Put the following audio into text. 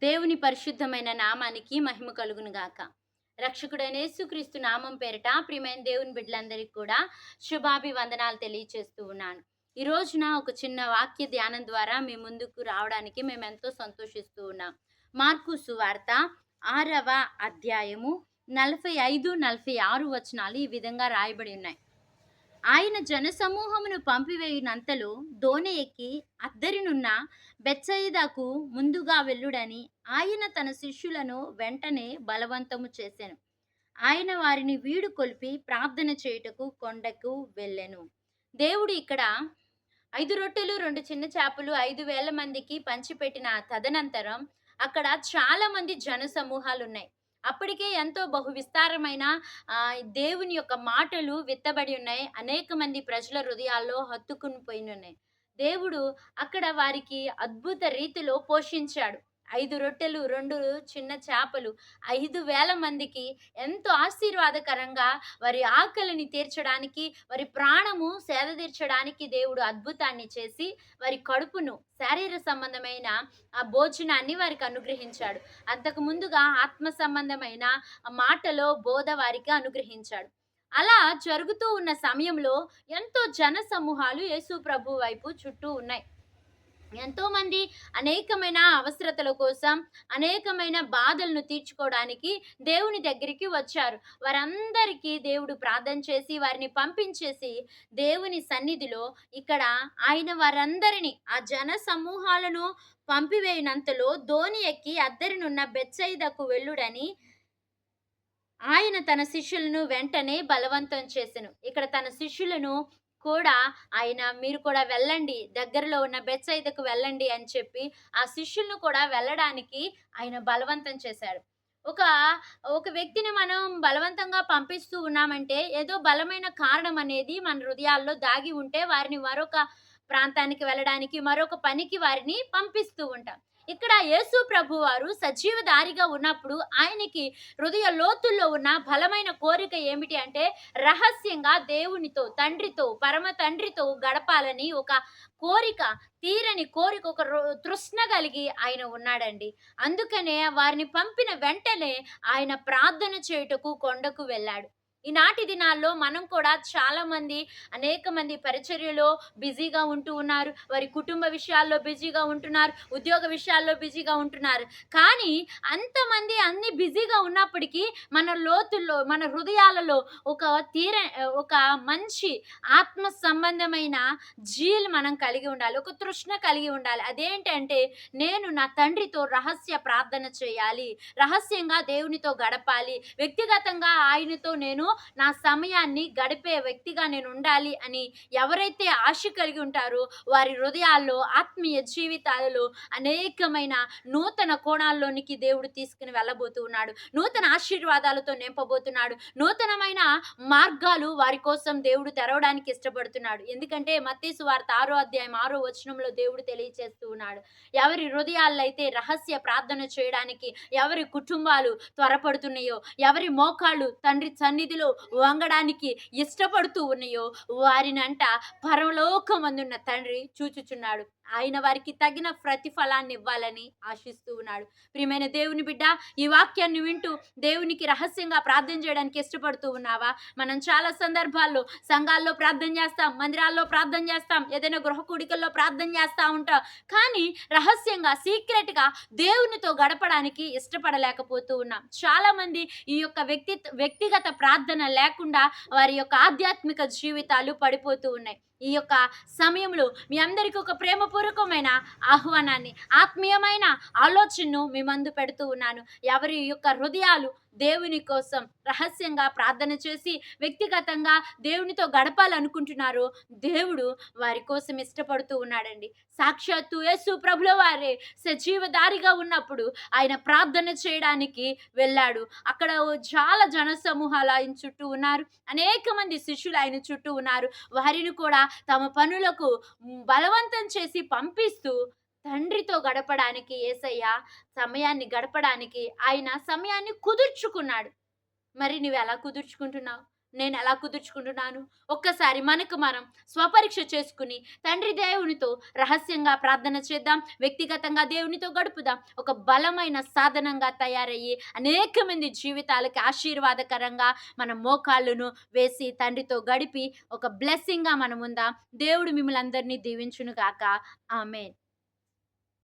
దేవుని పరిశుద్ధమైన నామానికి మహిమ కలుగును గాక. రక్షకుడైన యేసుక్రీస్తు నామం పేరిట ప్రియమైన దేవుని బిడ్డలందరికీ కూడా శుభాభివందనాలు తెలియచేస్తూ ఉన్నాను. ఈ రోజున ఒక చిన్న వాక్య ధ్యానం ద్వారా మీ ముందుకు రావడానికి మేమెంతో సంతోషిస్తూ ఉన్నాం. మార్కు సువార్త 6వ అధ్యాయము 45, 46 వచనాలు ఈ విధంగా రాయబడి ఉన్నాయి. ఆయన జనసమూహమును పంపివేయునంతలో దోణి ఎక్కి అద్దరినున్న బెత్సయిదాకు ముందుగా వెళ్ళుడని ఆయన తన శిష్యులను వెంటనే బలవంతము చేసెను. ఆయన వారిని వీడుకొలిపి ప్రార్థన చేయుటకు కొండకు వెళ్ళెను. దేవుడు ఇక్కడ 5 రొట్టెలు 2 చిన్న చేపలు 5,000 మందికి పంచిపెట్టిన తదనంతరం అక్కడ చాలా మంది జన సమూహాలున్నాయి. అప్పటికే ఎంతో బహు విస్తారమైన దేవుని యొక్క మాటలు విత్తబడి ఉన్నాయి. అనేక మంది ప్రజల హృదయాల్లో హత్తుకుని పోయినున్నాయి. దేవుడు అక్కడ వారికి అద్భుత రీతిలో పోషించాడు. 5 రొట్టెలు 2 చిన్న చేపలు 5,000 మందికి ఎంతో ఆశీర్వాదకరంగా వారి ఆకలిని తీర్చడానికి, వారి ప్రాణము సేదతీర్చడానికి దేవుడు అద్భుతాన్ని చేసి వారి కడుపును శారీర సంబంధమైన ఆ భోజనాన్ని వారికి అనుగ్రహించాడు. అంతకు ముందుగా ఆత్మ సంబంధమైన మాటలో బోధ వారికి అనుగ్రహించాడు. అలా జరుగుతూ ఉన్న సమయంలో ఎంతో జన సమూహాలు యేసు ప్రభు వైపు చుట్టూ ఉన్నాయి. ఎంతోమంది అనేకమైన అవసరతల కోసం, అనేకమైన బాధలను తీర్చుకోవడానికి దేవుని దగ్గరికి వచ్చారు. వారందరికీ దేవుడు ప్రార్థన చేసి వారిని పంపించేసి దేవుని సన్నిధిలో ఇక్కడ ఆయన వారందరినీ ఆ జన సమూహాలను పంపివేయనంతలో దోణి ఎక్కి అద్దరినున్న బెత్సయిదాకు వెళ్ళుడని ఆయన తన శిష్యులను వెంటనే బలవంతం చేసెను. ఇక్కడ తన శిష్యులను కూడా ఆయన మీరు కూడా వెళ్ళండి, దగ్గరలో ఉన్న బెత్సయిదాకు వెళ్ళండి అని చెప్పి ఆ శిష్యులను కూడా వెళ్ళడానికి ఆయన బలవంతం చేశాడు. ఒక ఒక వ్యక్తిని మనం బలవంతంగా పంపిస్తూ ఉన్నామంటే ఏదో బలమైన కారణం అనేది మన హృదయాల్లో దాగి ఉంటే వారిని మరొక ప్రాంతానికి వెళ్ళడానికి, మరొక పనికి వారిని పంపిస్తూ ఉంటాం. ఇక్కడ యేసు ప్రభువారు సజీవధారిగా ఉన్నప్పుడు ఆయనకి హృదయ లోతుల్లో ఉన్న బలమైన కోరిక ఏమిటి అంటే రహస్యంగా దేవునితో, తండ్రితో, పరమ తండ్రితో గడపాలని ఒక కోరిక, తీరని కోరిక, ఒక తృష్ణ కలిగి ఆయన ఉన్నాడండి. అందుకనే వారిని పంపిన వెంటనే ఆయన ప్రార్థన చేయుటకు కొండకు వెళ్ళాడు. ఈనాటి దినాల్లో మనం కూడా అనేక మంది పరిచర్యలో బిజీగా ఉంటూ ఉన్నారు. వారి కుటుంబ విషయాల్లో బిజీగా ఉంటున్నారు. ఉద్యోగ విషయాల్లో బిజీగా ఉంటున్నారు. కానీ అంతమంది అన్ని బిజీగా ఉన్నప్పటికీ మన లోతుల్లో, మన హృదయాలలో ఒక మంచి ఆత్మ సంబంధమైన మనం కలిగి ఉండాలి. ఒక తృష్ణ కలిగి ఉండాలి. అదేంటంటే నేను నా తండ్రితో రహస్య ప్రార్థన చేయాలి, రహస్యంగా దేవునితో గడపాలి, వ్యక్తిగతంగా ఆయనతో నేను నా సమయాన్ని గడిపే వ్యక్తిగా నేను ఉండాలి అని ఎవరైతే ఆశ కలిగి ఉంటారో వారి హృదయాల్లో, ఆత్మీయ జీవితాలలో అనేకమైన నూతన కోణాల్లోనికి దేవుడు తీసుకుని వెళ్ళబోతూ ఉన్నాడు. నూతన ఆశీర్వాదాలతో నింపబోతున్నాడు. నూతనమైన మార్గాలు వారి కోసం దేవుడు తెరవడానికి ఇష్టపడుతున్నాడు. ఎందుకంటే మత్తయి సువార్త 6వ అధ్యాయం 6వ వచనంలో దేవుడు తెలియజేస్తూ ఉన్నాడు. ఎవరి హృదయాల్లో అయితే రహస్య ప్రార్థన చేయడానికి ఎవరి కుటుంబాలు త్వరపడుతున్నాయో, ఎవరి మోకాళ్ళు తండ్రి సన్నిధిలో వంగడానికి ఇష్టపడుతూ ఉన్నాయో వారినంట పరలోకమందున్న తండ్రి చూచుచున్నాడు. ఆయన వారికి తగిన ప్రతిఫలాన్ని ఇవ్వాలని ఆశిస్తూ ఉన్నాడు. ప్రియమైన దేవుని బిడ్డ, ఈ వాక్యాన్ని వింటూ దేవునికి రహస్యంగా ప్రార్థన చేయడానికి ఇష్టపడుతూ ఉన్నావా? మనం చాలా సందర్భాల్లో సంఘాల్లో ప్రార్థన చేస్తాం, మందిరాల్లో ప్రార్థన చేస్తాం, ఏదైనా గృహ కూడికల్లో ప్రార్థన చేస్తూ ఉంటాం. కానీ రహస్యంగా సీక్రెట్గా దేవునితో గడపడానికి ఇష్టపడలేకపోతూ ఉన్నాం. చాలా మంది ఈ యొక్క వ్యక్తిగత ప్రార్థన లేకుండా వారి యొక్క ఆధ్యాత్మిక జీవితాలు పడిపోతూ ఉన్నాయి. ఈ యొక్క సమయంలో మీ అందరికీ ఒక ప్రేమపూర్వకమైన ఆహ్వానాన్ని, ఆత్మీయమైన ఆలోచనను మీ ముందు పెడుతూ ఉన్నాను. ఎవరి యొక్క హృదయాలు దేవుని కోసం రహస్యంగా ప్రార్థన చేసి వ్యక్తిగతంగా దేవునితో గడపాలనుకుంటున్నారో దేవుడు వారి కోసం ఇష్టపడుతూ ఉన్నాడండి. సాక్షాత్తు యేసు ప్రభుల వారే సజీవధారిగా ఉన్నప్పుడు ఆయన ప్రార్థన చేయడానికి వెళ్ళాడు. అక్కడ చాలా జన సమూహాలు ఆయన చుట్టూ ఉన్నారు. అనేక మంది శిష్యులు ఆయన చుట్టూ ఉన్నారు. వారిని కూడా తమ పనులకు బలవంతం చేసి పంపిస్తూ తండ్రితో గడపడానికి గడపడానికి ఆయన సమయాన్ని కుదుర్చుకున్నాడు. మరి నువ్వు ఎలా కుదుర్చుకుంటున్నావు? నేను ఎలా కుదుర్చుకుంటున్నాను? ఒక్కసారి మనకు మనం స్వపరీక్ష చేసుకుని తండ్రి దేవునితో రహస్యంగా ప్రార్థన చేద్దాం. వ్యక్తిగతంగా దేవునితో గడుపుదాం. ఒక బలమైన సాధనంగా తయారయ్యి అనేక మంది జీవితాలకి ఆశీర్వాదకరంగా మన మోకాళ్ళును వేసి తండ్రితో గడిపి ఒక బ్లెస్సింగ్‌గా మనముందాం. దేవుడు మిమ్మల్ని అందరినీ దీవించును గాక. ఆమేన్.